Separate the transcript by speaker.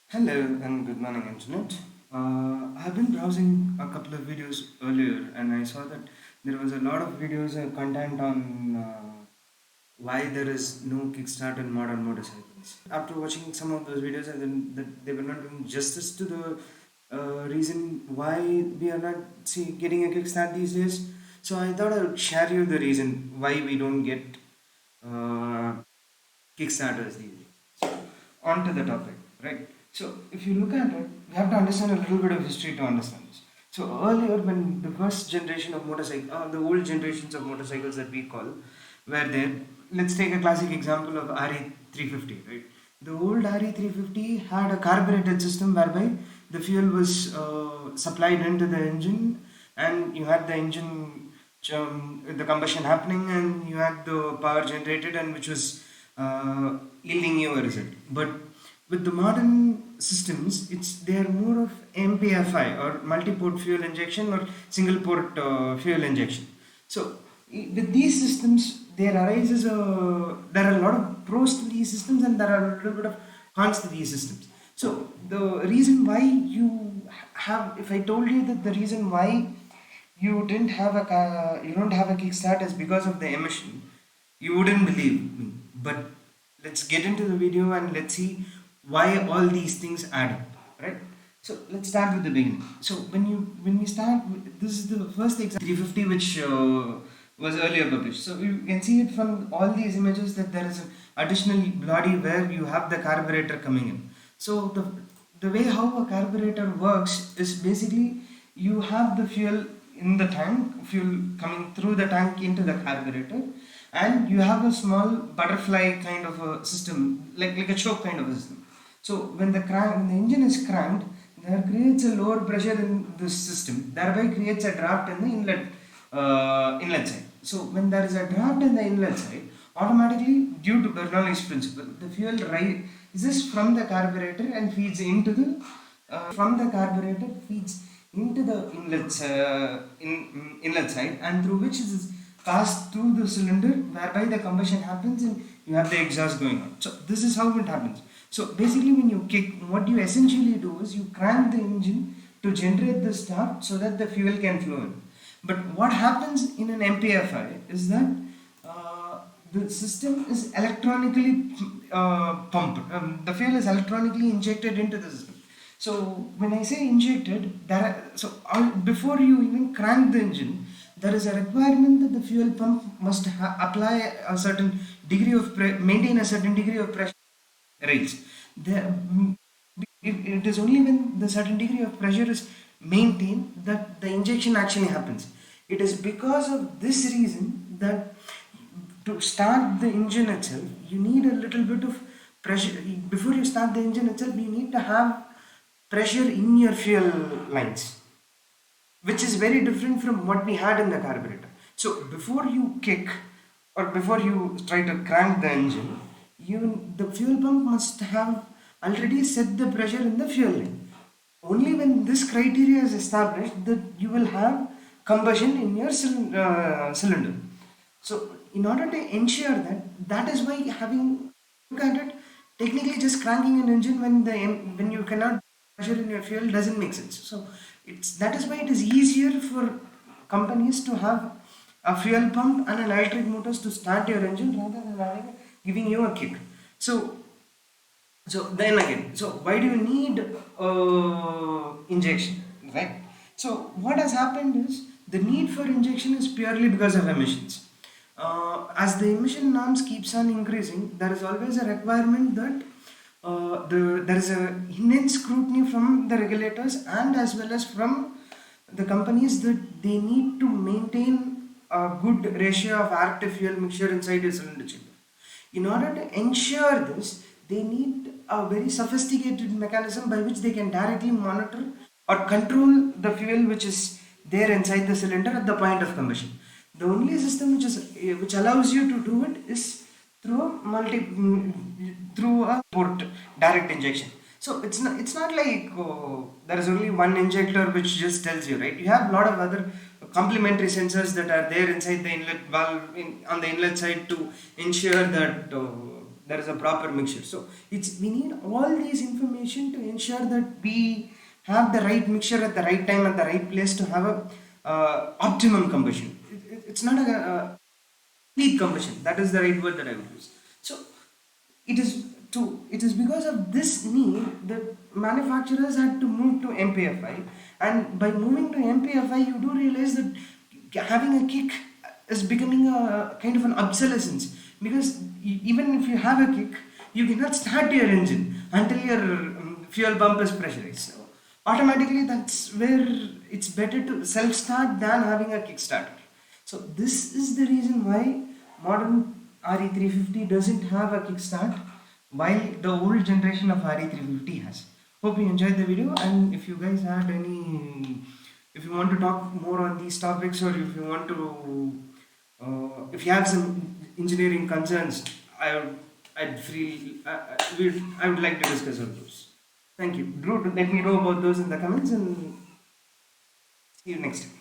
Speaker 1: Hello and good morning, Internet. I've been browsing a couple of videos earlier and I saw that there was a lot of videos and content on why there is no kickstart in modern motorcycles. After watching some of those videos, and then that they were not doing justice to the reason why we are not getting a kickstart these days. So I thought I would share you the reason why we don't get uh, Kickstarters these days. So, on to the topic, right? So, if you look at it, we have to understand a little bit of history to understand this. So, earlier, when the first generation of motorcycle, the old generations of motorcycles that we call, were there, let's take a classic example of RE 350, right? The old RE 350 had a carbureted system whereby the fuel was supplied into the engine, and you had the engine the combustion happening, and you had the power generated, and which was yielding you a result. But with the modern systems, they are more of MPFI or multi-port fuel injection or single-port fuel injection. So with these systems, there are a lot of pros to these systems and there are a little bit of cons to these systems. So the reason why if I told you that the reason why you don't have a kickstart is because of the emission, you wouldn't believe me. But let's get into the video and let's see why all these things add up, right? So let's start with the beginning. So when we start, this is the first example 350 which was earlier published. So you can see it from all these images that there is an additional body where you have the carburetor coming in. So the way how a carburetor works is basically you have the fuel in the tank, fuel coming through the tank into the carburetor, and you have a small butterfly kind of a system, like a choke kind of a system. So when the engine is cranked, there creates a lower pressure in this system, thereby creates a draft in the inlet side. So when there is a draft in the inlet side, automatically due to Bernoulli's principle, the fuel rises from the carburetor and feeds into the from the carburetor feeds into the inlet side, and through which it is passed through the cylinder, whereby the combustion happens and you have the exhaust going on. So this is how it happens. So basically when you kick, what you essentially do is you crank the engine to generate the start so that the fuel can flow in. But what happens in an MPFI is that the system is electronically pumped. The fuel is electronically injected into the system. So when I say injected, before you even crank the engine, there is a requirement that the fuel pump must apply a certain degree of maintain a certain degree of pressure rates. It is only when the certain degree of pressure is maintained that the injection actually happens. It is because of this reason that to start the engine itself, you need a little bit of pressure. Before you start the engine itself, you need to have pressure in your fuel lines, which is very different from what we had in the carburetor. So before you kick or before you try to crank the engine, the fuel pump must have already set the pressure in the fuel line. Only when this criteria is established that you will have combustion in your cylinder. So in order to ensure that is why having look at it, technically just cranking an engine when you cannot pressure in your fuel doesn't make sense. So that is why it is easier for companies to have a fuel pump and an electric motors to start your engine rather than giving you a kick. So then again, so why do you need injection, right? So what has happened is the need for injection is purely because of emissions. As the emission norms keeps on increasing, there is always a requirement that there is a immense scrutiny from the regulators and as well as from the companies that they need to maintain a good ratio of air to fuel mixture inside your cylinder chamber. In order to ensure this, they need a very sophisticated mechanism by which they can directly monitor or control the fuel which is there inside the cylinder at the point of combustion. The only system which allows you to do it is through a port direct injection. So it's not like there is only one injector which just tells you, right? You have a lot of other complementary sensors that are there inside the inlet valve on the inlet side to ensure that there is a proper mixture. So we need all these information to ensure that we have the right mixture at the right time at the right place to have a optimum combustion. It's not a complete combustion. That is the right word that I would use. So it is because of this need that manufacturers had to move to MPFI, and by moving to MPFI, you do realize that having a kick is becoming a kind of an obsolescence, because even if you have a kick, you cannot start your engine until your fuel pump is pressurized. So automatically, that's where it's better to self start than having a kickstarter. So this is the reason why modern RE350 doesn't have a kickstart, while the old generation of RE350 has. Hope you enjoyed the video, and if you guys had any, if you want to talk more on these topics, or if you want to, if you have some engineering concerns, I would like to discuss on those. Thank you. Do let me know about those in the comments, and see you next time.